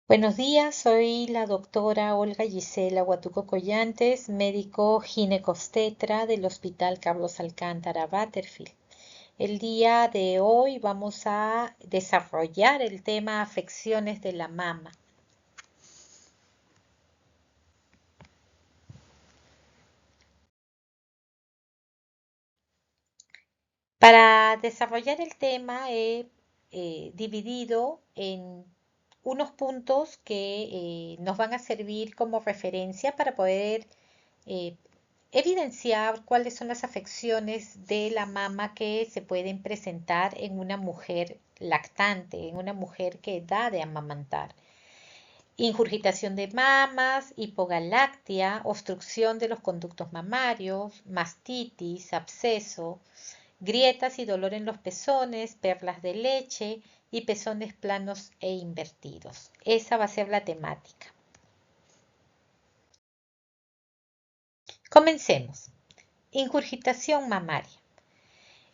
Buenos días, soy la doctora Olga Gisela Huatuco Collantes, médico ginecobstetra del Hospital Carlos Alcántara Butterfield. El día de hoy vamos a desarrollar el tema afecciones de la mama. Para desarrollar el tema he dividido en unos puntos que nos van a servir como referencia para poder eh, evidenciar cuáles son las afecciones de la mama que se pueden presentar en una mujer lactante, en una mujer que da de amamantar. Ingurgitación de mamas, hipogalactia, obstrucción de los conductos mamarios, mastitis, absceso, grietas y dolor en los pezones, perlas de leche y pezones planos e invertidos. Esa va a ser la temática. Comencemos. Ingurgitación mamaria.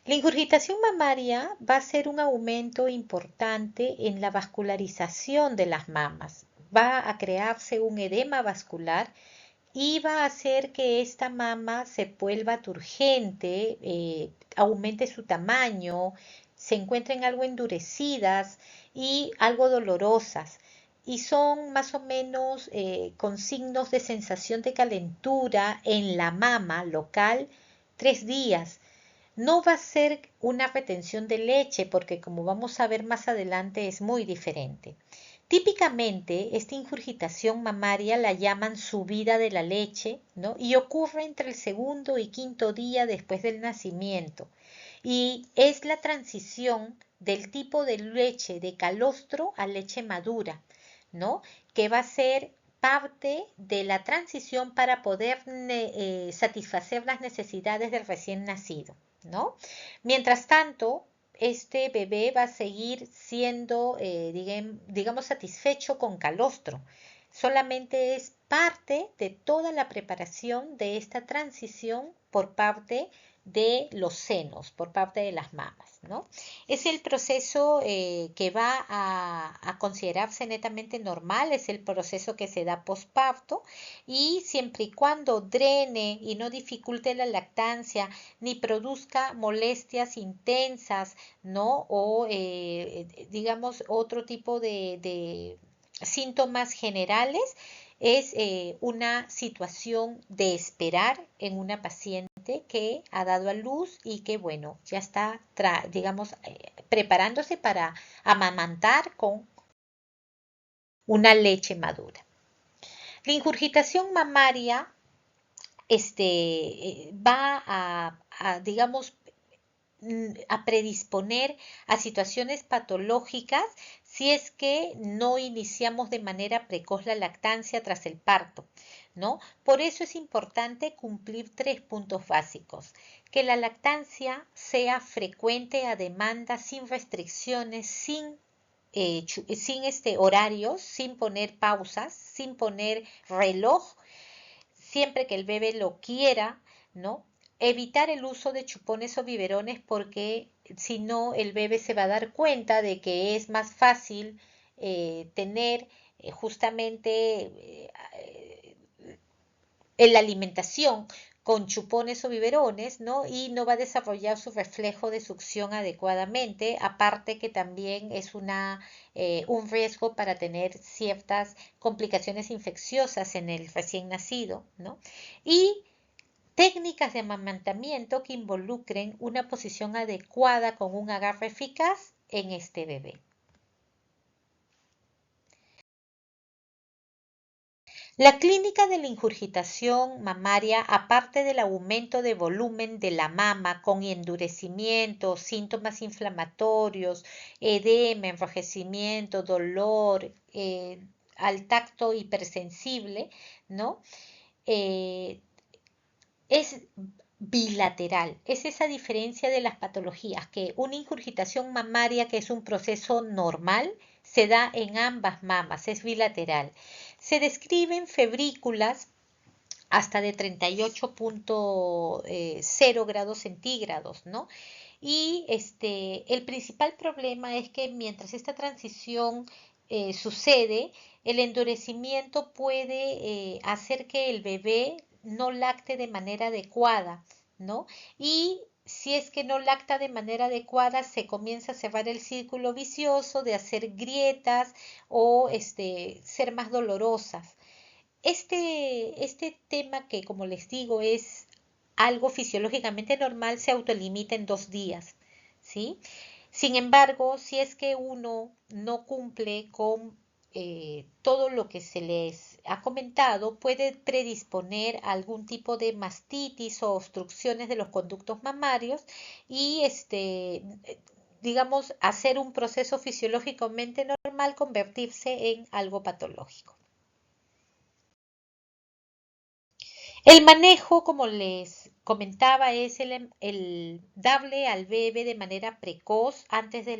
La ingurgitación mamaria va a ser un aumento importante en la vascularización de las mamas. Va a crearse un edema vascular y va a hacer que esta mama se vuelva turgente, aumente su tamaño, se encuentren algo endurecidas y algo dolorosas. Y son más o menos con signos de sensación de calentura en la mama local 3 días. No va a ser una retención de leche porque como vamos a ver más adelante es muy diferente. Típicamente esta ingurgitación mamaria la llaman subida de la leche, ¿no? Y ocurre entre el segundo y quinto día después del nacimiento. Y es la transición del tipo de leche de calostro a leche madura, ¿no? Que va a ser parte de la transición para poder satisfacer las necesidades del recién nacido, ¿no? Mientras tanto, este bebé va a seguir siendo, digamos, satisfecho con calostro. Solamente es parte de toda la preparación de esta transición por parte de los senos, por parte de las mamas, ¿no? Es el proceso que va a considerarse netamente normal, es el proceso que se da posparto y siempre y cuando drene y no dificulte la lactancia ni produzca molestias intensas, ¿no? O digamos otro tipo de síntomas generales, es una situación de esperar en una paciente que ha dado a luz y que, bueno, ya está, digamos, preparándose para amamantar con una leche madura. La ingurgitación mamaria va digamos, a predisponer a situaciones patológicas si es que no iniciamos de manera precoz la lactancia tras el parto, ¿no? Por eso es importante cumplir 3 puntos básicos. Que la lactancia sea frecuente a demanda, sin restricciones, sin horarios, sin poner pausas, sin poner reloj, siempre que el bebé lo quiera, ¿no? Evitar el uso de chupones o biberones porque si no el bebé se va a dar cuenta de que es más fácil tener justamente en la alimentación con chupones o biberones, ¿no? Y no va a desarrollar su reflejo de succión adecuadamente, aparte que también es un riesgo para tener ciertas complicaciones infecciosas en el recién nacido, ¿no? Y técnicas de amamantamiento que involucren una posición adecuada con un agarre eficaz en este bebé. La clínica de la ingurgitación mamaria, aparte del aumento de volumen de la mama con endurecimiento, síntomas inflamatorios, edema, enrojecimiento, dolor, al tacto hipersensible, ¿no? Eh, es bilateral. Es esa diferencia de las patologías, que una ingurgitación mamaria, que es un proceso normal, se da en ambas mamas, es bilateral. Se describen febrículas hasta de 38.0 grados centígrados, ¿no? Y el principal problema es que mientras esta transición sucede, el endurecimiento puede hacer que el bebé no lacte de manera adecuada, ¿no? Y si es que no lacta de manera adecuada, se comienza a cerrar el círculo vicioso de hacer grietas o ser más dolorosas. Este tema que, como les digo, es algo fisiológicamente normal, se autolimita en 2 días, ¿sí? Sin embargo, si es que uno no cumple con todo lo que se les ha comentado, puede predisponer a algún tipo de mastitis o obstrucciones de los conductos mamarios y digamos, hacer un proceso fisiológicamente normal convertirse en algo patológico. El manejo, como les comentaba, es el darle al bebé de manera precoz antes de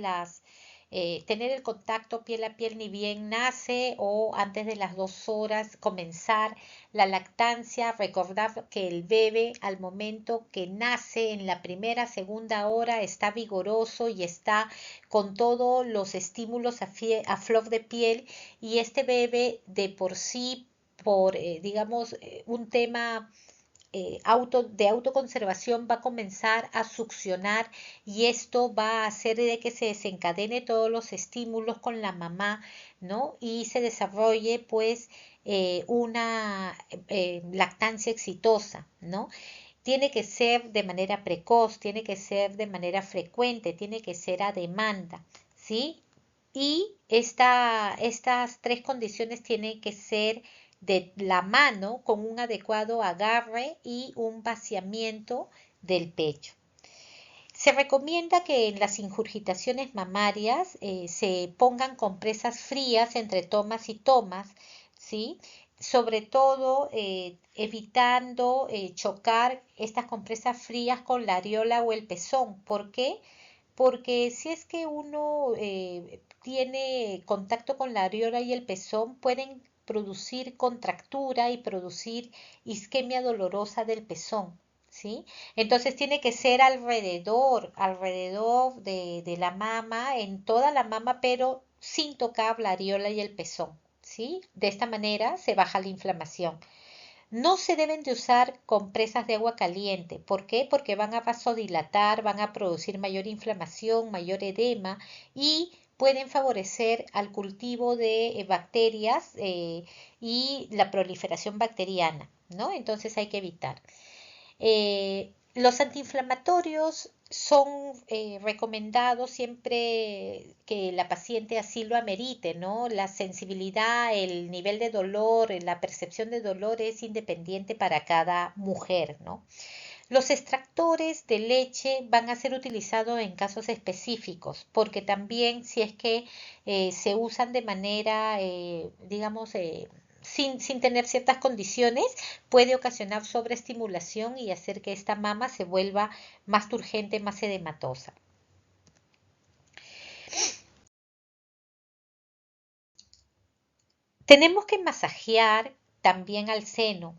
tener el contacto piel a piel ni bien nace o antes de las 2 horas comenzar la lactancia. Recordar que el bebé al momento que nace en la primera, segunda hora está vigoroso y está con todos los estímulos a flor de piel y este bebé de por sí por, digamos, un tema de autoconservación va a comenzar a succionar y esto va a hacer de que se desencadene todos los estímulos con la mamá, ¿no? Y se desarrolle pues una lactancia exitosa, ¿no? Tiene que ser de manera precoz, tiene que ser de manera frecuente, tiene que ser a demanda, ¿sí? Y estas 3 condiciones tienen que ser de la mano con un adecuado agarre y un vaciamiento del pecho. Se recomienda que en las ingurgitaciones mamarias se pongan compresas frías entre tomas y tomas, ¿sí? Sobre todo evitando chocar estas compresas frías con la areola o el pezón. ¿Por qué? Porque si es que uno tiene contacto con la areola y el pezón, pueden producir contractura y producir isquemia dolorosa del pezón, ¿sí? Entonces tiene que ser alrededor de la mama, en toda la mama, pero sin tocar la areola y el pezón, ¿sí? De esta manera se baja la inflamación. No se deben de usar compresas de agua caliente. ¿Por qué? Porque van a vasodilatar, van a producir mayor inflamación, mayor edema y pueden favorecer al cultivo de bacterias y la proliferación bacteriana, ¿no? Entonces hay que evitar. Los antiinflamatorios son recomendados siempre que la paciente así lo amerite, ¿no? La sensibilidad, el nivel de dolor, la percepción de dolor es independiente para cada mujer, ¿no? Los extractores de leche van a ser utilizados en casos específicos, porque también si es que se usan de manera, digamos, sin tener ciertas condiciones, puede ocasionar sobreestimulación y hacer que esta mama se vuelva más turgente, más edematosa. Tenemos que masajear también al seno.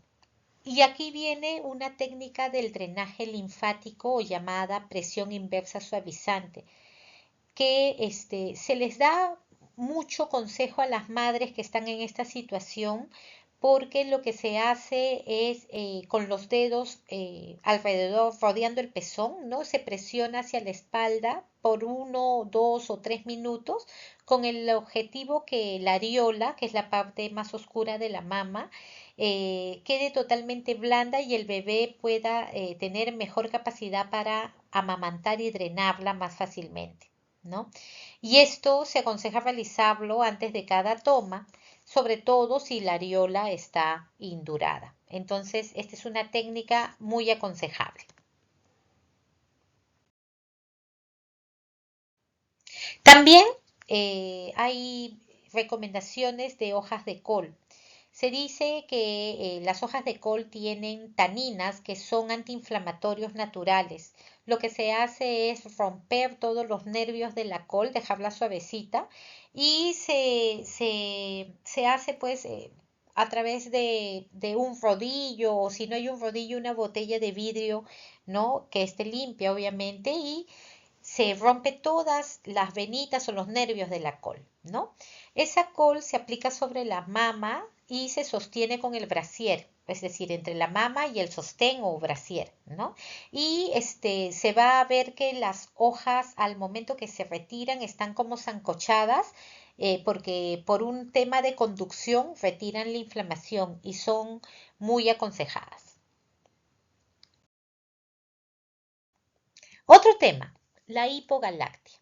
Y aquí viene una técnica del drenaje linfático o llamada presión inversa suavizante, que se les da mucho consejo a las madres que están en esta situación porque lo que se hace es con los dedos alrededor, rodeando el pezón, ¿no? Se presiona hacia la espalda por 1, 2 o 3 minutos con el objetivo que la areola, que es la parte más oscura de la mama, quede totalmente blanda y el bebé pueda tener mejor capacidad para amamantar y drenarla más fácilmente, ¿no? Y esto se aconseja realizarlo antes de cada toma, sobre todo si la areola está indurada. Entonces, esta es una técnica muy aconsejable. También hay recomendaciones de hojas de col. Se dice que las hojas de col tienen taninas que son antiinflamatorios naturales. Lo que se hace es romper todos los nervios de la col, dejarla suavecita y se hace pues a través de un rodillo o si no hay un rodillo, una botella de vidrio, ¿no? Que esté limpia obviamente y se rompe todas las venitas o los nervios de la col, ¿no? Esa col se aplica sobre la mama y se sostiene con el brasier, es decir, entre la mama y el sostén o brasier, ¿no? Y se va a ver que las hojas al momento que se retiran están como sancochadas porque por un tema de conducción retiran la inflamación y son muy aconsejadas. Otro tema, la hipogalactia.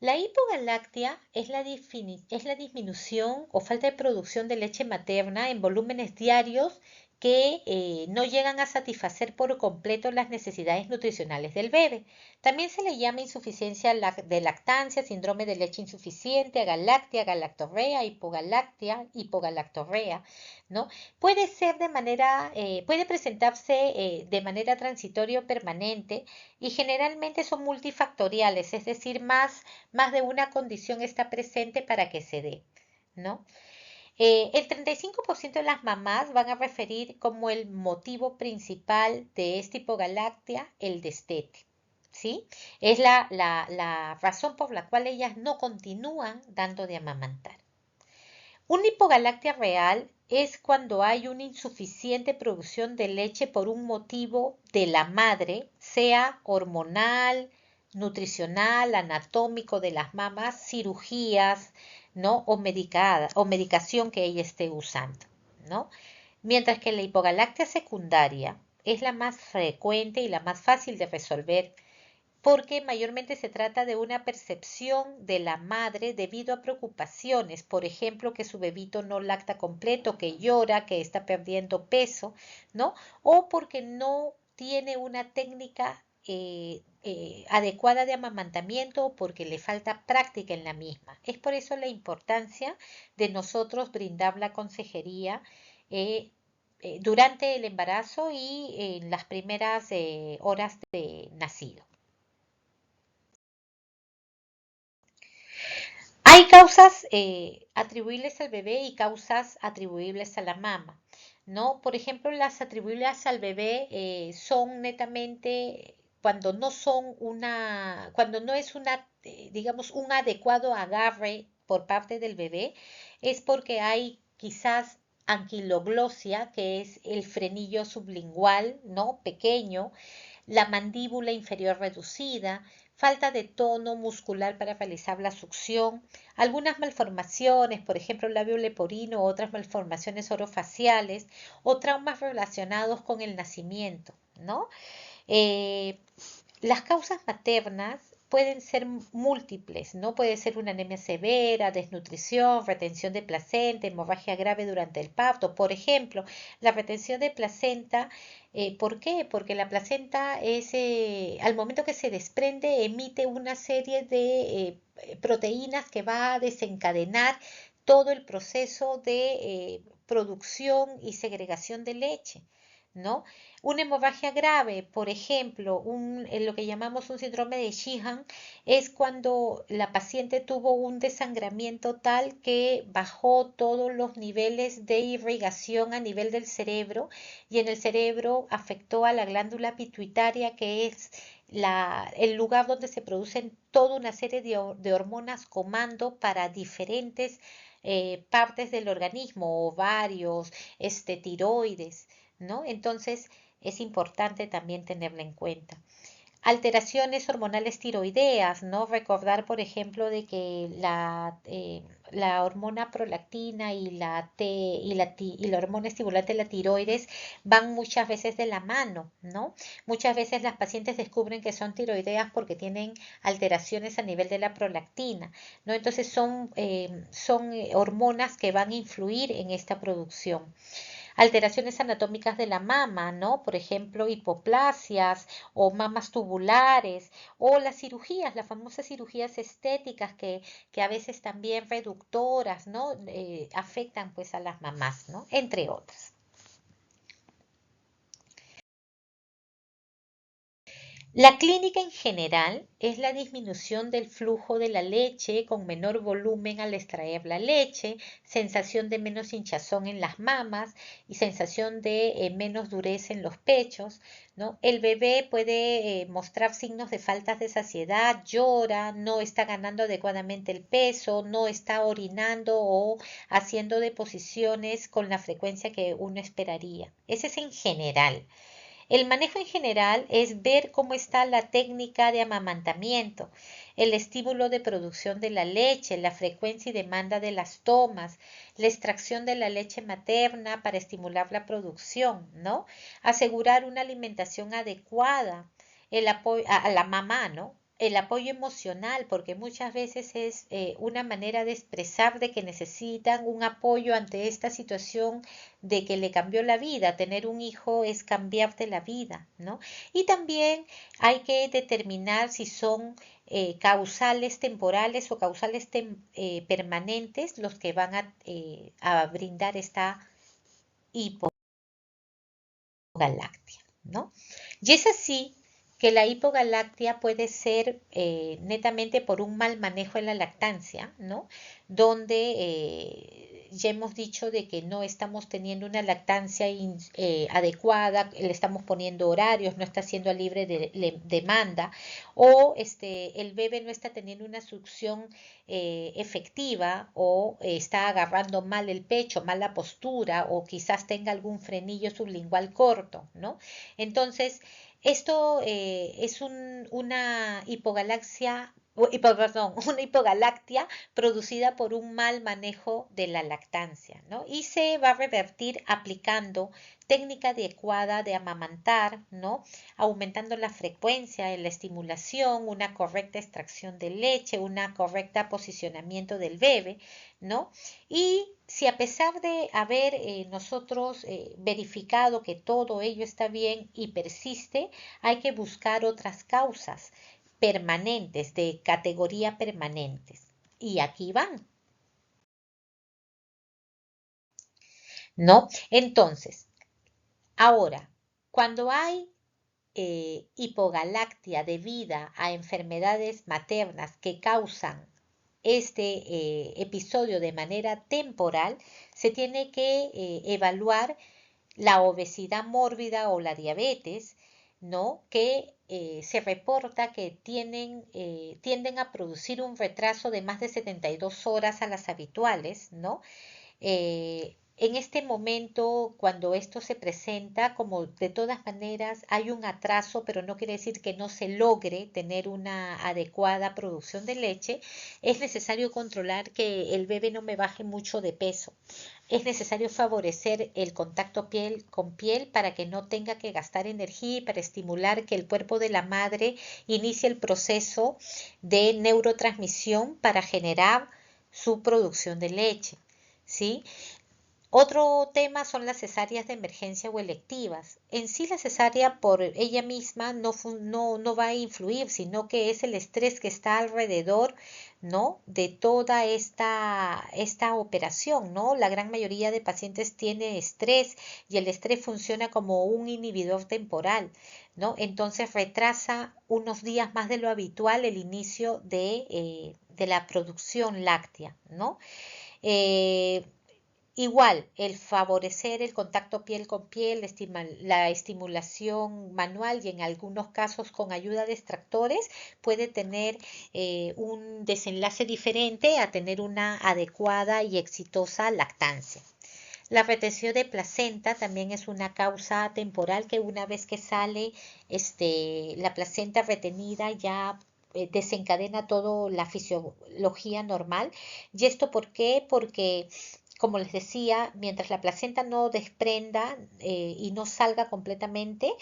La hipogalactia es la disminución o falta de producción de leche materna en volúmenes diarios que no llegan a satisfacer por completo las necesidades nutricionales del bebé. También se le llama insuficiencia de lactancia, síndrome de leche insuficiente, agalactia, galactorrea, hipogalactia, hipogalactorrea, ¿no? Puede presentarse de manera transitoria o permanente y generalmente son multifactoriales, es decir, más de una condición está presente para que se dé, ¿no? El 35% de las mamás van a referir como el motivo principal de esta hipogalactia el destete, ¿sí? Es la razón por la cual ellas no continúan dando de amamantar. Una hipogalactia real es cuando hay una insuficiente producción de leche por un motivo de la madre, sea hormonal, nutricional, anatómico de las mamas, cirugías, ¿no? O medicación que ella esté usando, ¿no? Mientras que la hipogalactia secundaria es la más frecuente y la más fácil de resolver porque mayormente se trata de una percepción de la madre debido a preocupaciones, por ejemplo, que su bebito no lacta completo, que llora, que está perdiendo peso, ¿no? O porque no tiene una técnica adecuada de amamantamiento o porque le falta práctica en la misma. Es por eso la importancia de nosotros brindar la consejería durante el embarazo y en las primeras horas de nacido. Hay causas atribuibles al bebé y causas atribuibles a la mama, ¿no? Por ejemplo, las atribuibles al bebé son netamente cuando no es digamos, un adecuado agarre por parte del bebé, es porque hay quizás anquiloglosia, que es el frenillo sublingual, ¿no? Pequeño, la mandíbula inferior reducida, falta de tono muscular para realizar la succión, algunas malformaciones, por ejemplo labio leporino o otras malformaciones orofaciales o traumas relacionados con el nacimiento, ¿no? Eh, las causas maternas pueden ser múltiples, ¿no? Puede ser una anemia severa, desnutrición, retención de placenta, hemorragia grave durante el parto. Por ejemplo, la retención de placenta, ¿por qué? Porque la placenta al momento que se desprende, emite una serie de proteínas que va a desencadenar todo el proceso de producción y segregación de leche, ¿no? Una hemorragia grave, por ejemplo, lo que llamamos un síndrome de Sheehan, es cuando la paciente tuvo un desangramiento tal que bajó todos los niveles de irrigación a nivel del cerebro y en el cerebro afectó a la glándula pituitaria, que es el lugar donde se producen toda una serie de hormonas comando para diferentes partes del organismo, ovarios, tiroides, ¿no? Entonces, es importante también tenerla en cuenta. Alteraciones hormonales tiroideas, ¿no? Recordar, por ejemplo, de que la hormona prolactina y la hormona estimulante de la tiroides van muchas veces de la mano, ¿no? Muchas veces las pacientes descubren que son tiroideas porque tienen alteraciones a nivel de la prolactina, ¿no? Entonces son hormonas que van a influir en esta producción. Alteraciones anatómicas de la mama, ¿no? Por ejemplo, hipoplasias o mamas tubulares o las cirugías, las famosas cirugías estéticas que a veces también reductoras, ¿no? Afectan pues a las mamás, ¿no? Entre otras. La clínica en general es la disminución del flujo de la leche con menor volumen al extraer la leche, sensación de menos hinchazón en las mamas y sensación de menos dureza en los pechos, ¿no? El bebé puede mostrar signos de falta de saciedad, llora, no está ganando adecuadamente el peso, no está orinando o haciendo deposiciones con la frecuencia que uno esperaría. Ese es en general. El manejo en general es ver cómo está la técnica de amamantamiento, el estímulo de producción de la leche, la frecuencia y demanda de las tomas, la extracción de la leche materna para estimular la producción, ¿no? Asegurar una alimentación adecuada, el apoyo a la mamá, ¿no? El apoyo emocional, porque muchas veces es una manera de expresar de que necesitan un apoyo ante esta situación de que le cambió la vida. Tener un hijo es cambiarte la vida, ¿no? Y también hay que determinar si son causales temporales o causales permanentes los que van a brindar esta hipogalactia, ¿no? Y es así que la hipogalactia puede ser netamente por un mal manejo en la lactancia, ¿no? Donde ya hemos dicho de que no estamos teniendo una lactancia adecuada, le estamos poniendo horarios, no está siendo a libre demanda, o el bebé no está teniendo una succión efectiva, o está agarrando mal el pecho, mala postura, o quizás tenga algún frenillo sublingual corto, ¿no? Entonces, esto una hipogalaxia, perdón, una hipogalactia producida por un mal manejo de la lactancia, ¿no? Y se va a revertir aplicando técnica adecuada de amamantar, ¿no? Aumentando la frecuencia en la estimulación, una correcta extracción de leche, una correcta posicionamiento del bebé, ¿no? Y si a pesar de haber nosotros verificado que todo ello está bien y persiste, hay que buscar otras causas permanentes, de categoría permanentes. Y aquí van, ¿no? Entonces, ahora, cuando hay hipogalactia debida a enfermedades maternas que causan este episodio de manera temporal, se tiene que evaluar la obesidad mórbida o la diabetes, ¿no? Que se reporta que tienden a producir un retraso de más de 72 horas a las habituales, ¿no? En este momento, cuando esto se presenta, como de todas maneras hay un atraso, pero no quiere decir que no se logre tener una adecuada producción de leche, es necesario controlar que el bebé no me baje mucho de peso. Es necesario favorecer el contacto piel con piel para que no tenga que gastar energía y para estimular que el cuerpo de la madre inicie el proceso de neurotransmisión para generar su producción de leche. ¿Sí? Otro tema son las cesáreas de emergencia o electivas. En sí la cesárea por ella misma no va a influir, sino que es el estrés que está alrededor, ¿no? De toda esta operación, ¿no? La gran mayoría de pacientes tiene estrés y el estrés funciona como un inhibidor temporal, ¿no? Entonces retrasa unos días más de lo habitual el inicio de la producción láctea, ¿no? Eh, Igual, el favorecer el contacto piel con piel, la estimulación manual y en algunos casos con ayuda de extractores puede tener un desenlace diferente a tener una adecuada y exitosa lactancia. La retención de placenta también es una causa temporal que una vez que sale la placenta retenida ya desencadena toda la fisiología normal. ¿Y esto por qué? Porque como les decía, mientras la placenta no desprenda y no salga completamente,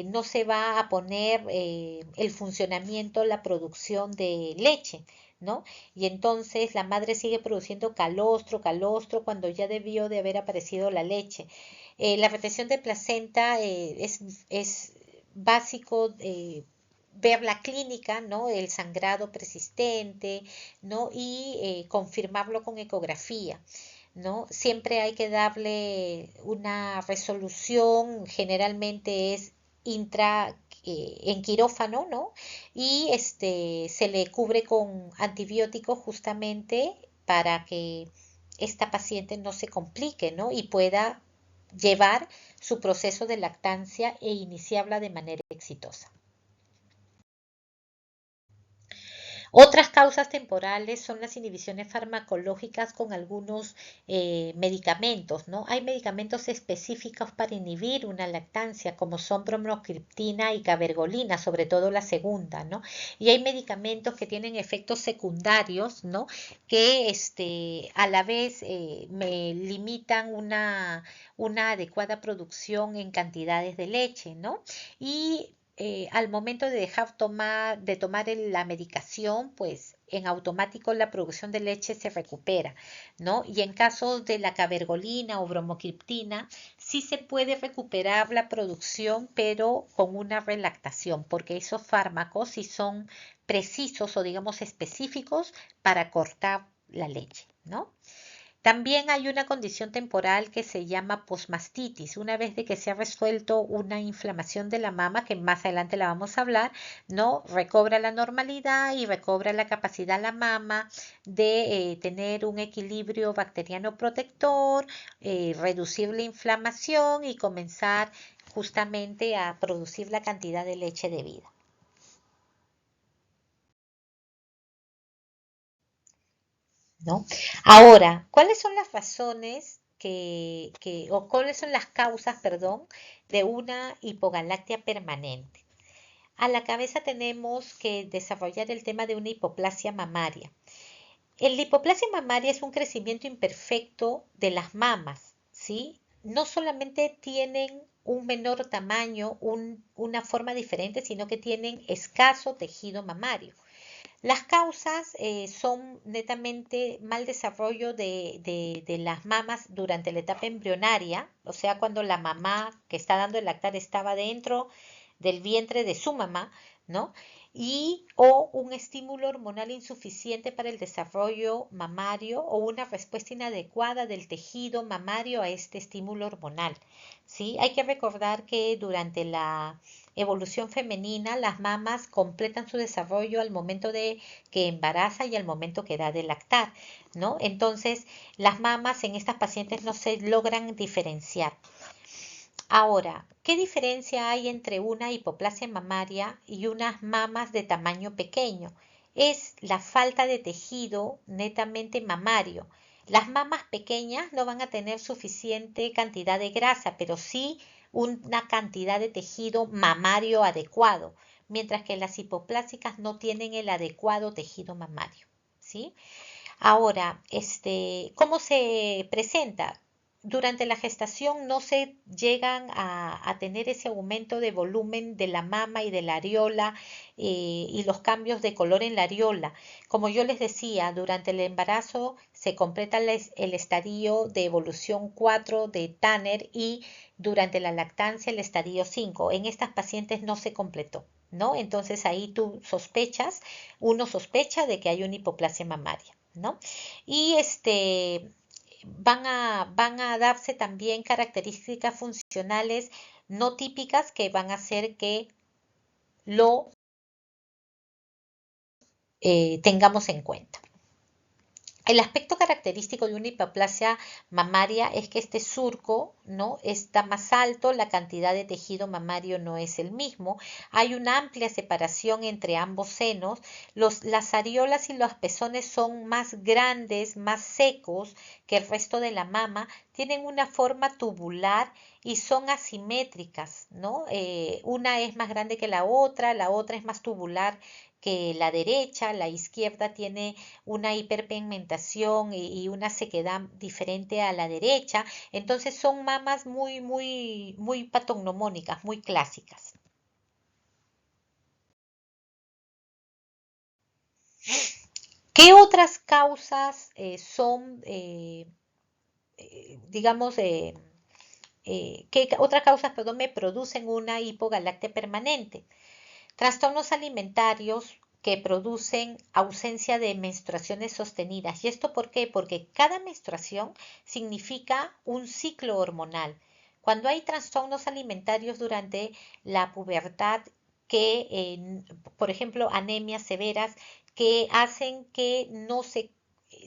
no se va a poner el funcionamiento, la producción de leche, ¿no? Y entonces la madre sigue produciendo calostro, calostro, cuando ya debió de haber aparecido la leche. La retención de placenta es básico. Ver la clínica, ¿no? El sangrado persistente, ¿no? Y confirmarlo con ecografía. ¿No? Siempre hay que darle una resolución, generalmente es en quirófano, ¿no? Y se le cubre con antibióticos justamente para que esta paciente no se complique, ¿no? Y pueda llevar su proceso de lactancia e iniciarla de manera exitosa. Otras causas temporales son las inhibiciones farmacológicas con algunos medicamentos, ¿no? Hay medicamentos específicos para inhibir una lactancia, como son bromocriptina y cabergolina, sobre todo la segunda, ¿no? Y hay medicamentos que tienen efectos secundarios, ¿no? Que a la vez me limitan una adecuada producción en cantidades de leche, ¿no? Y al momento de dejar de tomar la medicación, pues en automático la producción de leche se recupera, ¿no? Y en caso de la cabergolina o bromocriptina, sí se puede recuperar la producción, pero con una relactación, porque esos fármacos sí son precisos o digamos específicos para cortar la leche, ¿no? También hay una condición temporal que se llama posmastitis. Una vez de que se ha resuelto una inflamación de la mama, que más adelante la vamos a hablar, ¿no? Recobra la normalidad y recobra la capacidad la mama de tener un equilibrio bacteriano protector, reducir la inflamación y comenzar justamente a producir la cantidad de leche debida. ¿No? Ahora, ¿cuáles son las razones o cuáles son las causas, perdón, de una hipogalactia permanente? A la cabeza tenemos que desarrollar el tema de una hipoplasia mamaria. La hipoplasia mamaria es un crecimiento imperfecto de las mamas, ¿sí? No solamente tienen un menor tamaño, una forma diferente, sino que tienen escaso tejido mamario. Las causas son netamente mal desarrollo de las mamas durante la etapa embrionaria, o sea, cuando la mamá que está dando el lactar estaba dentro del vientre de su mamá, ¿no? Y o un estímulo hormonal insuficiente para el desarrollo mamario o una respuesta inadecuada del tejido mamario a este estímulo hormonal, ¿sí? Hay que recordar que durante la evolución femenina, las mamas completan su desarrollo al momento de que embaraza y al momento que da de lactar, ¿no? Entonces, las mamas en estas pacientes no se logran diferenciar. Ahora, ¿qué diferencia hay entre una hipoplasia mamaria y unas mamas de tamaño pequeño? Es la falta de tejido netamente mamario. Las mamas pequeñas no van a tener suficiente cantidad de grasa, pero sí una cantidad de tejido mamario adecuado, mientras que las hipoplásicas no tienen el adecuado tejido mamario, ¿sí? Ahora, ¿cómo se presenta? Durante la gestación no se llegan a tener ese aumento de volumen de la mama y de la areola y los cambios de color en la areola. Como yo les decía, durante el embarazo se completa el estadio de evolución 4 de Tanner y durante la lactancia el estadio 5. En estas pacientes no se completó, ¿no? Entonces ahí uno sospecha de que hay una hipoplasia mamaria, ¿no? Y van a darse también características funcionales no típicas que van a hacer que lo tengamos en cuenta. El aspecto característico de una hipoplasia mamaria es que este surco, ¿no?, está más alto, la cantidad de tejido mamario no es el mismo, hay una amplia separación entre ambos senos, las areolas y los pezones son más grandes, más secos que el resto de la mama, tienen una forma tubular y son asimétricas, ¿no? Una es más grande que la otra es más tubular que la derecha, la izquierda tiene una hiperpigmentación y una sequedad diferente a la derecha. Entonces son mamas muy, muy, muy patognomónicas, muy clásicas. ¿Qué otras causas digamos, qué otras causas, perdón, me producen una hipogalactia permanente? Trastornos alimentarios que producen ausencia de menstruaciones sostenidas. ¿Y esto por qué? Porque cada menstruación significa un ciclo hormonal. Cuando hay trastornos alimentarios durante la pubertad, que, por ejemplo, anemias severas que hacen que no se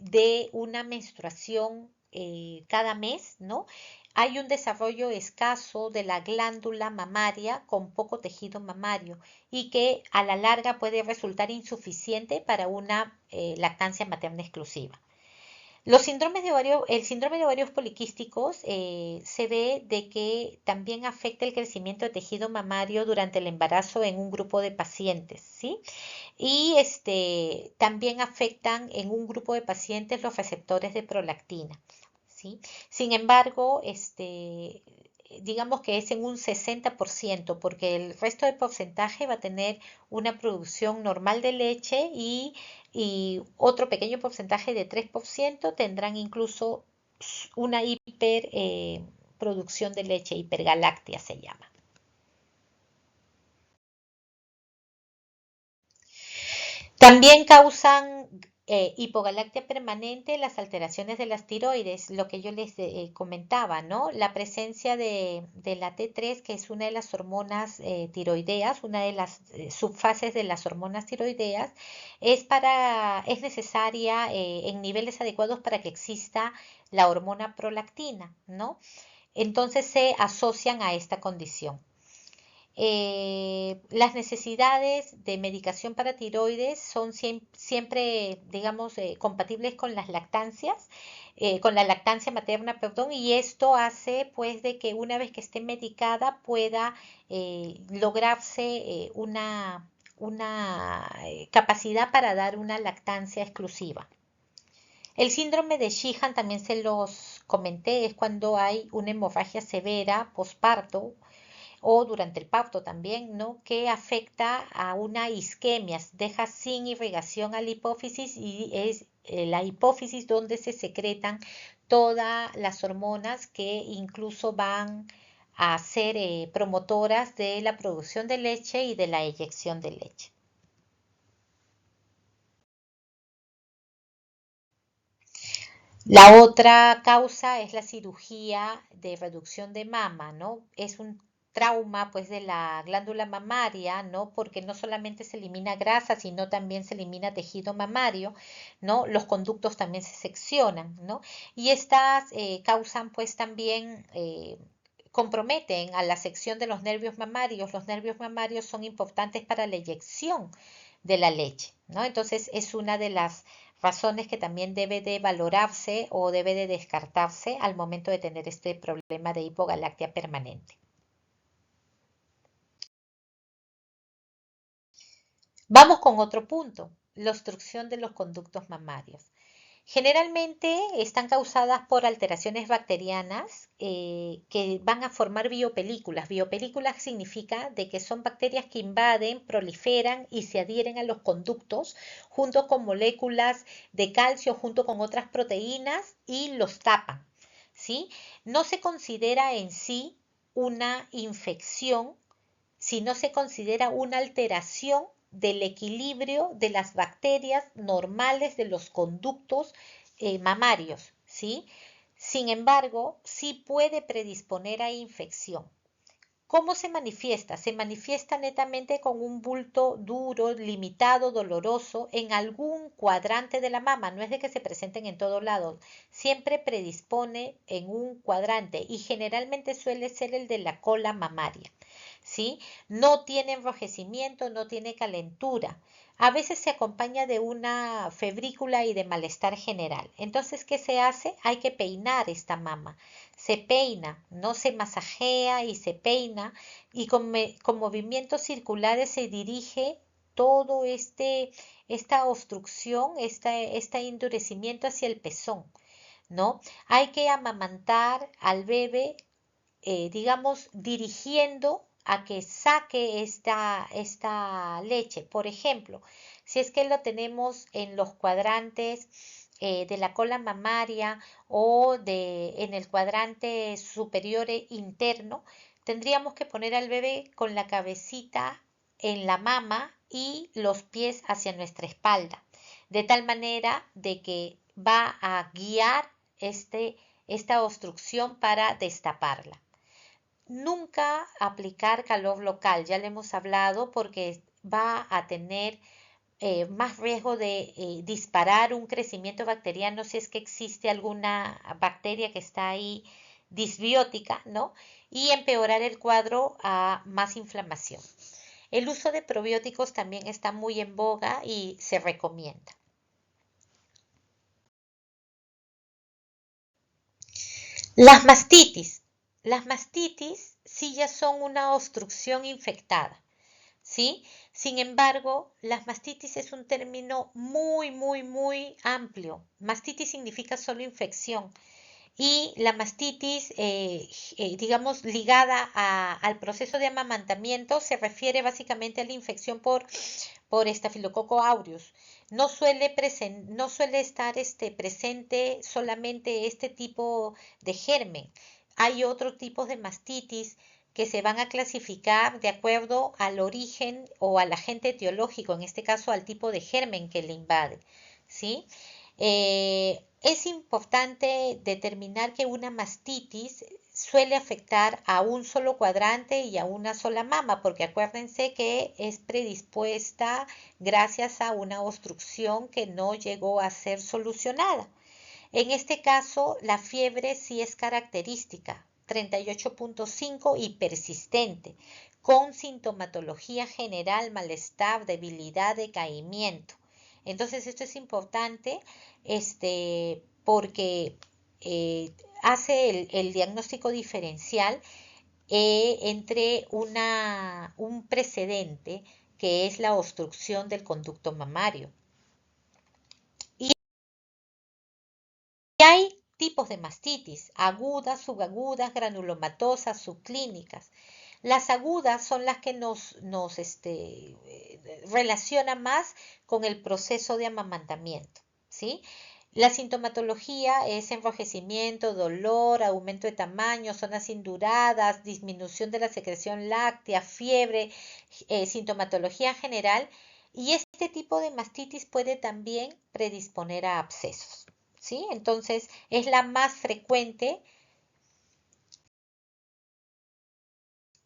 dé una menstruación cada mes, ¿no? Hay un desarrollo escaso de la glándula mamaria con poco tejido mamario y que a la larga puede resultar insuficiente para una lactancia materna exclusiva. El síndrome de ovarios poliquísticos se ve de que también afecta el crecimiento de tejido mamario durante el embarazo en un grupo de pacientes, ¿sí? Y también afectan en un grupo de pacientes los receptores de prolactina, ¿sí? Sin embargo, digamos que es en un 60%, porque el resto del porcentaje va a tener una producción normal de leche y otro pequeño porcentaje de 3% tendrán incluso una hiperproducción de leche, hipergaláctea se llama. También causan hipogalactia permanente las alteraciones de las tiroides, lo que yo les comentaba, ¿no? La presencia de la T3, que es una de las hormonas tiroideas, una de las subfases de las hormonas tiroideas, es necesaria en niveles adecuados para que exista la hormona prolactina, ¿no? Entonces se asocian a esta condición. Las necesidades de medicación para tiroides son siempre, digamos, compatibles con las lactancias, con la lactancia materna, perdón, y esto hace pues de que una vez que esté medicada pueda lograrse una capacidad para dar una lactancia exclusiva. El síndrome de Sheehan también se los comenté, es cuando hay una hemorragia severa posparto o durante el parto también, ¿no? Que afecta a una isquemia, deja sin irrigación a la hipófisis y es la hipófisis donde se secretan todas las hormonas que incluso van a ser promotoras de la producción de leche y de la eyección de leche. La otra causa es la cirugía de reducción de mama, ¿no? Es un trauma pues de la glándula mamaria, ¿no? Porque no solamente se elimina grasa, sino también se elimina tejido mamario, ¿no? Los conductos también se seccionan, ¿no? Y estas causan pues también comprometen a la sección de los nervios mamarios. Los nervios mamarios son importantes para la eyección de la leche, ¿no? Entonces es una de las razones que también debe de valorarse o debe de descartarse al momento de tener este problema de hipogalactia permanente. Vamos con otro punto, la obstrucción de los conductos mamarios. Generalmente están causadas por alteraciones bacterianas que van a formar biopelículas. Biopelículas significa de que son bacterias que invaden, proliferan y se adhieren a los conductos junto con moléculas de calcio, junto con otras proteínas y los tapan, ¿sí? No se considera en sí una infección, sino se considera una alteración del equilibrio de las bacterias normales de los conductos mamarios, ¿sí? Sin embargo, sí puede predisponer a infección. ¿Cómo se manifiesta? Se manifiesta netamente con un bulto duro, limitado, doloroso en algún cuadrante de la mama. No es de que se presenten en todos lados. Siempre predispone en un cuadrante y generalmente suele ser el de la cola mamaria. ¿Sí? No tiene enrojecimiento, no tiene calentura. A veces se acompaña de una febrícula y de malestar general. Entonces, ¿qué se hace? Hay que peinar esta mama. Se peina, no se masajea y se peina y con movimientos circulares se dirige todo esta obstrucción, este endurecimiento hacia el pezón, ¿no? Hay que amamantar al bebé digamos, dirigiendo a que saque esta leche. Por ejemplo, si es que lo tenemos en los cuadrantes de la cola mamaria o en el cuadrante superior interno, tendríamos que poner al bebé con la cabecita en la mama y los pies hacia nuestra espalda, de tal manera de que va a guiar esta obstrucción para destaparla. nunca aplicar calor local, ya le hemos hablado, porque va a tener más riesgo de disparar un crecimiento bacteriano si es que existe alguna bacteria que está ahí disbiótica, ¿no? Y empeorar el cuadro a más inflamación. El uso de probióticos también está muy en boga y se recomienda. Las mastitis. Las mastitis sí ya son una obstrucción infectada, ¿sí? Sin embargo, las mastitis es un término muy amplio. Mastitis significa solo infección. Y la mastitis, digamos, ligada al proceso de amamantamiento, se refiere básicamente a la infección por Staphylococcus aureus. No suele estar presente solamente este tipo de germen. Hay otros tipos de mastitis que se van a clasificar de acuerdo al origen o al agente etiológico, en este caso al tipo de germen que le invade, ¿sí? Es importante determinar que una mastitis suele afectar a un solo cuadrante y a una sola mama, porque acuérdense que es predispuesta gracias a una obstrucción que no llegó a ser solucionada. En este caso, la fiebre sí es característica, 38.5 y persistente, con sintomatología general, malestar, debilidad, decaimiento. Entonces, esto es importante porque hace el diagnóstico diferencial entre un precedente que es la obstrucción del conducto mamario. Y hay tipos de mastitis, agudas, subagudas, granulomatosas, subclínicas. Las agudas son las que nos relacionan más con el proceso de amamantamiento, ¿sí? La sintomatología es enrojecimiento, dolor, aumento de tamaño, zonas induradas, disminución de la secreción láctea, fiebre, sintomatología general. Y este tipo de mastitis puede también predisponer a abscesos, ¿sí? Entonces es la más frecuente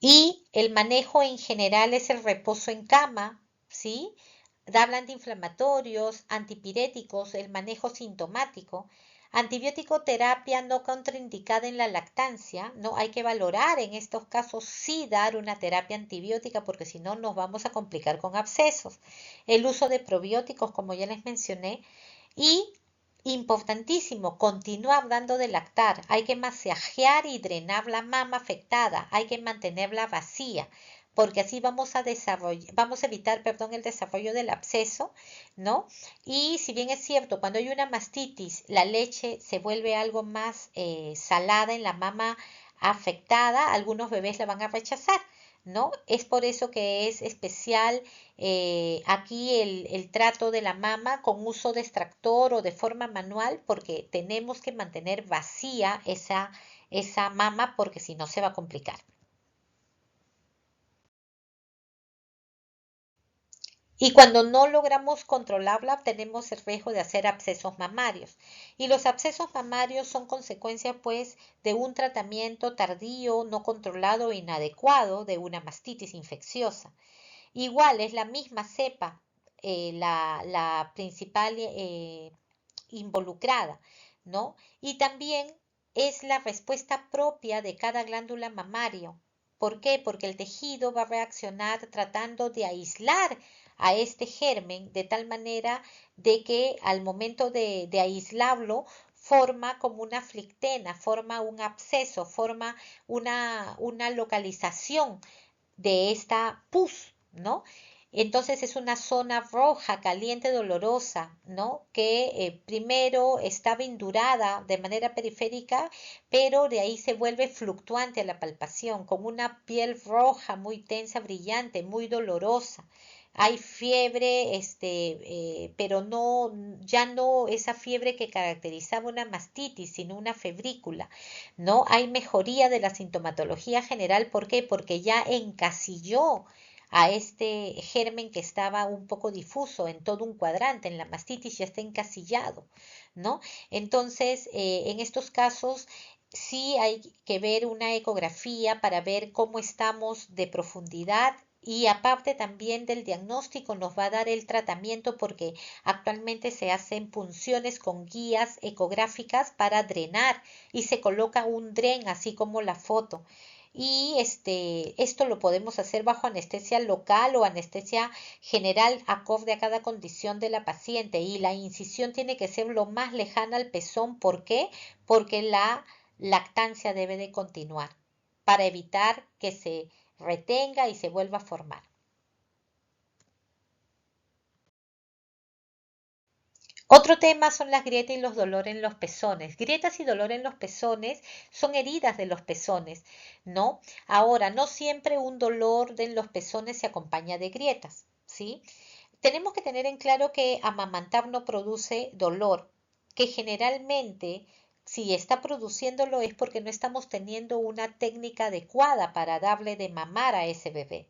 y el manejo en general es el reposo en cama, ¿sí? Dar antiinflamatorios, antipiréticos, el manejo sintomático. Antibiótico terapia no contraindicada en la lactancia, ¿no? Hay que valorar en estos casos sí dar una terapia antibiótica porque si no nos vamos a complicar con abscesos. El uso de probióticos, como ya les mencioné, y importantísimo, continuar dando de lactar. Hay que masajear y drenar la mama afectada. Hay que mantenerla vacía, porque así vamos a evitar, perdón, el desarrollo del absceso, ¿no? Y si bien es cierto, cuando hay una mastitis, la leche se vuelve algo más salada en la mama afectada, algunos bebés la van a rechazar, ¿no? Es por eso que es especial aquí el trato de la mama con uso de extractor o de forma manual, porque tenemos que mantener vacía esa mama porque si no se va a complicar. Y cuando no logramos controlarla, tenemos el riesgo de hacer abscesos mamarios. Y los abscesos mamarios son consecuencia, pues, de un tratamiento tardío, no controlado o inadecuado de una mastitis infecciosa. Igual es la misma cepa, la principal involucrada, ¿no? Y también es la respuesta propia de cada glándula mamario. ¿Por qué? Porque el tejido va a reaccionar tratando de aislar a este germen de tal manera de que al momento de aislarlo forma como una flictena, forma un absceso, forma una localización de esta pus, ¿no? Entonces es una zona roja, caliente, dolorosa, ¿no? Que primero estaba indurada de manera periférica, pero de ahí se vuelve fluctuante a la palpación, con una piel roja, muy tensa, brillante, muy dolorosa. Hay fiebre, pero no, ya no esa fiebre que caracterizaba una mastitis, sino una febrícula, ¿no? Hay mejoría de la sintomatología general. ¿Por qué? Porque ya encasilló a este germen que estaba un poco difuso en todo un cuadrante, en la mastitis ya está encasillado, ¿no? Entonces, en estos casos sí hay que ver una ecografía para ver cómo estamos de profundidad y aparte también del diagnóstico nos va a dar el tratamiento porque actualmente se hacen punciones con guías ecográficas para drenar y se coloca un dren así como la foto. Y esto lo podemos hacer bajo anestesia local o anestesia general acorde a cada condición de la paciente y la incisión tiene que ser lo más lejana al pezón. ¿Por qué? Porque la lactancia debe de continuar para evitar que se retenga y se vuelva a formar. Otro tema son las grietas y los dolores en los pezones. Grietas y dolor en los pezones son heridas de los pezones, ¿no? Ahora, no siempre un dolor de los pezones se acompaña de grietas, ¿sí? Tenemos que tener en claro que amamantar no produce dolor, que generalmente si está produciéndolo es porque no estamos teniendo una técnica adecuada para darle de mamar a ese bebé.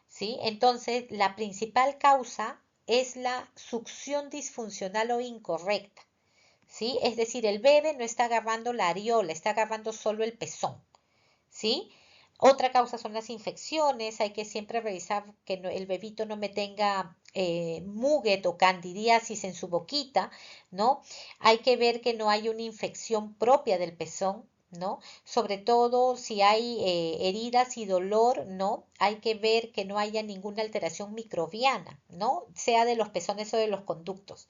¿Sí? Entonces, la principal causa es la succión disfuncional o incorrecta. ¿Sí? Es decir, el bebé no está agarrando la areola, está agarrando solo el pezón. ¿Sí? Otra causa son las infecciones, hay que siempre revisar que no, el bebito no me tenga muguet o candidiasis en su boquita, ¿no? Hay que ver que no hay una infección propia del pezón, ¿no? Sobre todo si hay heridas y dolor, ¿no? Hay que ver que no haya ninguna alteración microbiana, ¿no? Sea de los pezones o de los conductos.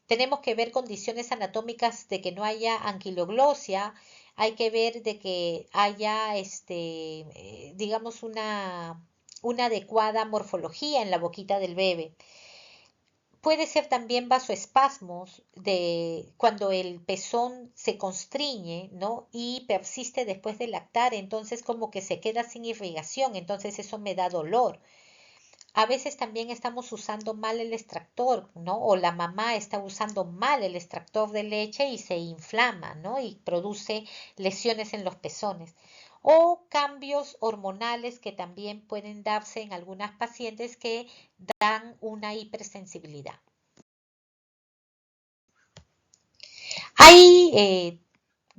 Tenemos que ver condiciones anatómicas de que no haya anquiloglosia, hay que ver de que haya, digamos, una adecuada morfología en la boquita del bebé. Puede ser también vasoespasmos de cuando el pezón se constriñe, ¿no? Y persiste después de lactar, entonces como que se queda sin irrigación, entonces eso me da dolor. A veces también estamos usando mal el extractor, ¿no? O la mamá está usando mal el extractor de leche y se inflama, ¿no? Y produce lesiones en los pezones. O cambios hormonales que también pueden darse en algunas pacientes que dan una hipersensibilidad. Hay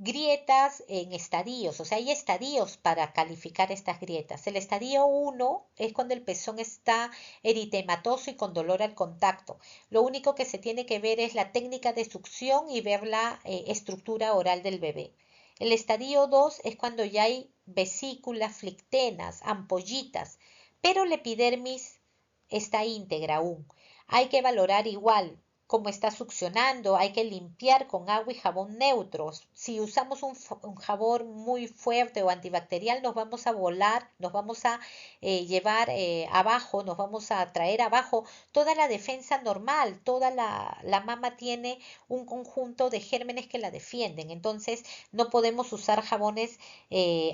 grietas en estadios, o sea, hay estadios para calificar estas grietas. El estadio 1 es cuando el pezón está eritematoso y con dolor al contacto. Lo único que se tiene que ver es la técnica de succión y ver la estructura oral del bebé. El estadio 2 es cuando ya hay vesículas, flictenas, ampollitas, pero la epidermis está íntegra aún. Hay que valorar igual cómo está succionando, hay que limpiar con agua y jabón neutros. Si usamos un jabón muy fuerte o antibacterial, nos vamos a volar, nos vamos a llevar abajo, nos vamos a traer abajo toda la defensa normal. Toda la mama tiene un conjunto de gérmenes que la defienden. Entonces, no podemos usar jabones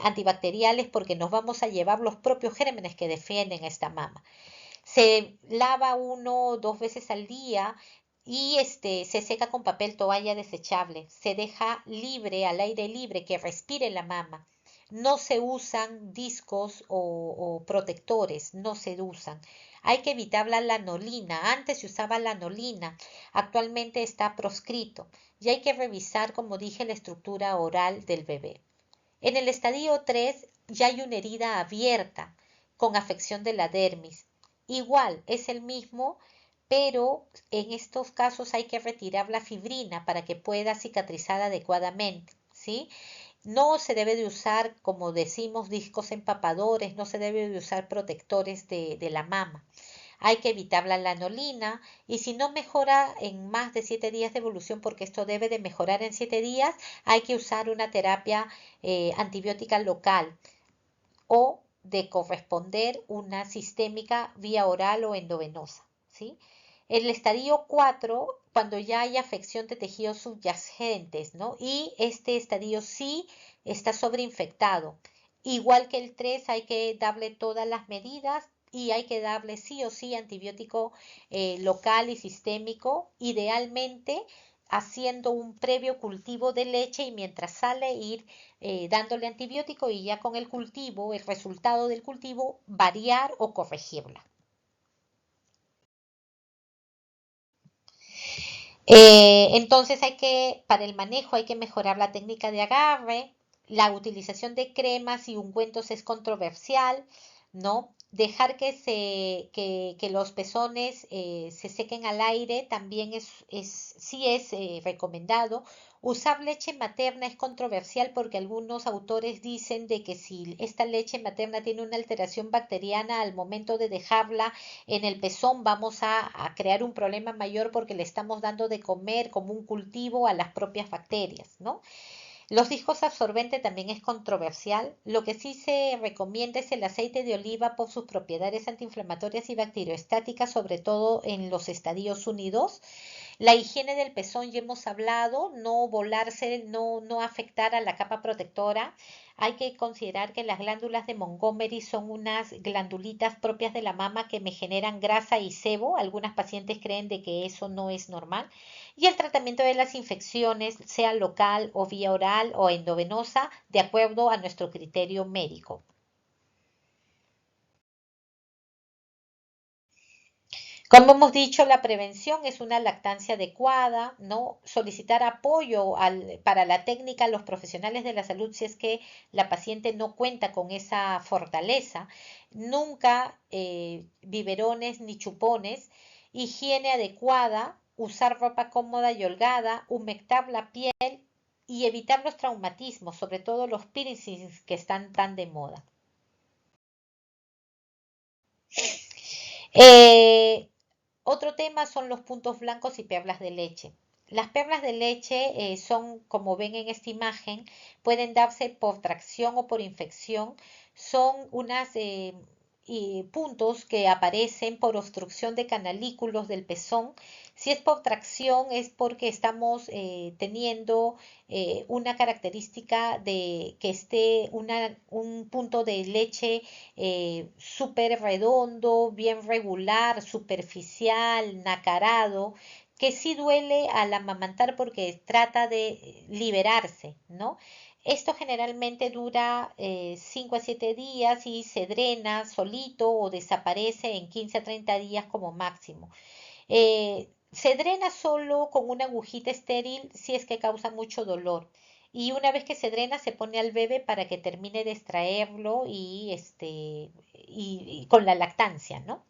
antibacteriales porque nos vamos a llevar los propios gérmenes que defienden esta mama. Se lava 1 o 2 veces al día y se seca con papel toalla desechable. Se deja libre, al aire libre, que respire la mama. No se usan discos o protectores, no se usan. Hay que evitar la lanolina. Antes se usaba lanolina, actualmente está proscrito. Y hay que revisar, como dije, la estructura oral del bebé. En el estadio 3 ya hay una herida abierta con afección de la dermis. Igual, es el mismo, pero en estos casos hay que retirar la fibrina para que pueda cicatrizar adecuadamente, ¿sí? No se debe de usar, como decimos, discos empapadores, no se debe de usar protectores de la mama. Hay que evitar la lanolina y si no mejora en más de 7 días de evolución, porque esto debe de mejorar en 7 días, hay que usar una terapia antibiótica local o de corresponder una sistémica vía oral o endovenosa, ¿sí? El estadio 4, cuando ya hay afección de tejidos subyacentes, ¿no? Y este estadio sí está sobreinfectado. Igual que el 3, hay que darle todas las medidas y hay que darle sí o sí antibiótico local y sistémico, idealmente haciendo un previo cultivo de leche y mientras sale ir dándole antibiótico y ya con el cultivo, el resultado del cultivo, variar o corregirla. Entonces para el manejo hay que mejorar la técnica de agarre, La utilización de cremas y ungüentos es controversial, ¿no? Dejar que los pezones se sequen al aire también sí es recomendado. Usar leche materna es controversial porque algunos autores dicen de que si esta leche materna tiene una alteración bacteriana al momento de dejarla en el pezón vamos a crear un problema mayor porque le estamos dando de comer como un cultivo a las propias bacterias, ¿no? Los discos absorbentes también es controversial. Lo que sí se recomienda es el aceite de oliva por sus propiedades antiinflamatorias y bacteriostáticas, sobre todo en los estadios 1 y 2. La higiene del pezón ya hemos hablado, no volarse, no afectar a la capa protectora. Hay que considerar que las glándulas de Montgomery son unas glandulitas propias de la mama que me generan grasa y sebo. Algunas pacientes creen de que eso no es normal. Y el tratamiento de las infecciones, sea local o vía oral o endovenosa, de acuerdo a nuestro criterio médico. Como hemos dicho, la prevención es una lactancia adecuada, ¿no? Solicitar apoyo para la técnica a los profesionales de la salud si es que la paciente no cuenta con esa fortaleza. Nunca biberones ni chupones. Higiene adecuada, usar ropa cómoda y holgada, humectar la piel y evitar los traumatismos, sobre todo los piercings que están tan de moda. Eh, Otro tema son los puntos blancos y perlas de leche. Las perlas de leche son, como ven en esta imagen, pueden darse por tracción o por infección. Son unas puntos que aparecen por obstrucción de canalículos del pezón. Si es por tracción es porque estamos teniendo una característica de que esté un punto de leche súper redondo, bien regular, superficial, nacarado, que sí duele al amamantar porque trata de liberarse, ¿no? Esto generalmente dura 5 a 7 días y se drena solito o desaparece en 15 a 30 días como máximo. Se drena solo con una agujita estéril si es que causa mucho dolor. Y una vez que se drena, se pone al bebé para que termine de extraerlo y con la lactancia, ¿no?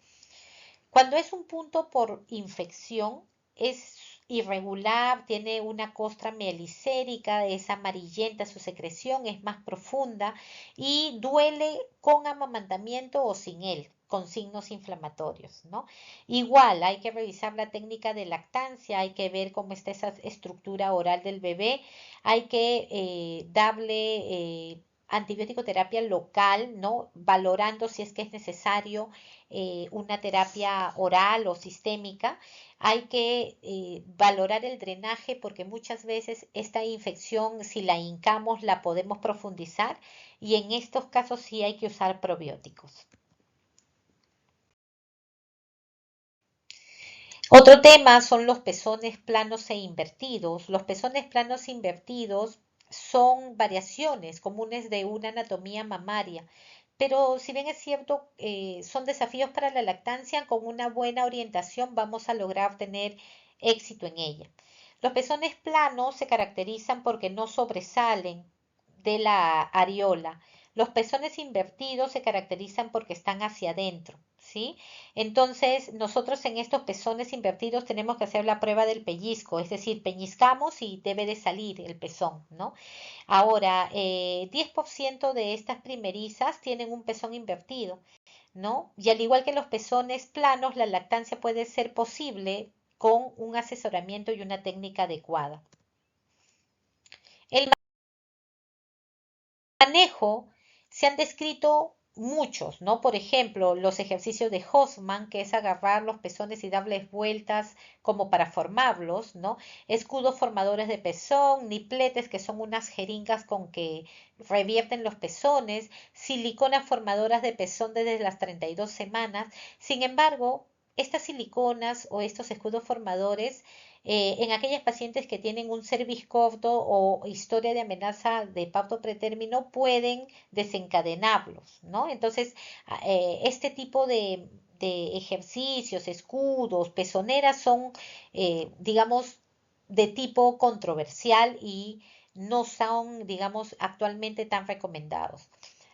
Cuando es un punto por infección, es irregular, tiene una costra mielicérica, es amarillenta su secreción, es más profunda y duele con amamantamiento o sin él, con signos inflamatorios, ¿no? Igual hay que revisar la técnica de lactancia, hay que ver cómo está esa estructura oral del bebé, hay que darle antibiótico terapia local, ¿no? Valorando si es que es necesario una terapia oral o sistémica. Hay que valorar el drenaje porque muchas veces esta infección, si la hincamos, la podemos profundizar y en estos casos sí hay que usar probióticos. Otro tema son los pezones planos e invertidos. Los pezones planos e invertidos son variaciones comunes de una anatomía mamaria, pero si bien es cierto, son desafíos para la lactancia, con una buena orientación vamos a lograr tener éxito en ella. Los pezones planos se caracterizan porque no sobresalen de la areola. Los pezones invertidos se caracterizan porque están hacia adentro, ¿sí? Entonces, nosotros en estos pezones invertidos tenemos que hacer la prueba del pellizco, es decir, peñiscamos y debe de salir el pezón, ¿no? Ahora, 10% de estas primerizas tienen un pezón invertido, ¿no? Y al igual que los pezones planos, la lactancia puede ser posible con un asesoramiento y una técnica adecuada. El manejo se han descrito muchos, ¿no? Por ejemplo, los ejercicios de Hoffman, que es agarrar los pezones y darles vueltas como para formarlos, ¿no? Escudos formadores de pezón, nipletes, que son unas jeringas con que revierten los pezones, siliconas formadoras de pezón desde las 32 semanas. Sin embargo, estas siliconas o estos escudos formadores en aquellas pacientes que tienen un cervix corto o historia de amenaza de parto pretérmino pueden desencadenarlos, ¿no? Entonces, este tipo de ejercicios, escudos, pezoneras son, digamos, de tipo controversial y no son, digamos, actualmente tan recomendados.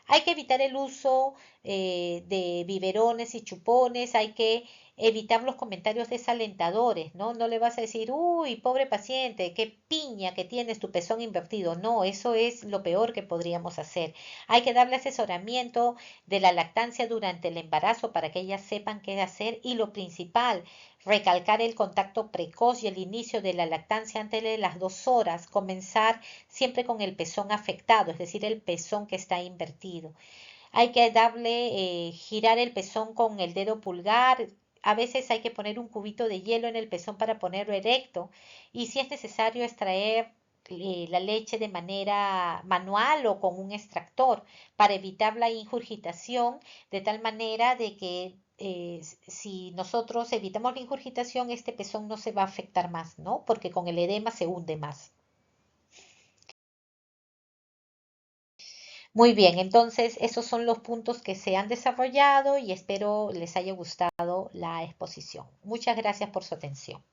Hay que evitar el uso de biberones y chupones, hay que evitar los comentarios desalentadores, ¿no? No le vas a decir, uy, pobre paciente, qué piña que tienes tu pezón invertido. No, eso es lo peor que podríamos hacer. Hay que darle asesoramiento de la lactancia durante el embarazo para que ellas sepan qué hacer y lo principal, recalcar el contacto precoz y el inicio de la lactancia antes de las 2 horas, comenzar siempre con el pezón afectado, es decir, el pezón que está invertido. Hay que darle, girar el pezón con el dedo pulgar. A veces hay que poner un cubito de hielo en el pezón para ponerlo erecto. Y si es necesario extraer la leche de manera manual o con un extractor para evitar la ingurgitación, de tal manera de que si nosotros evitamos la ingurgitación, este pezón no se va a afectar más, ¿no? Porque con el edema se hunde más. Muy bien, entonces esos son los puntos que se han desarrollado y espero les haya gustado la exposición. Muchas gracias por su atención.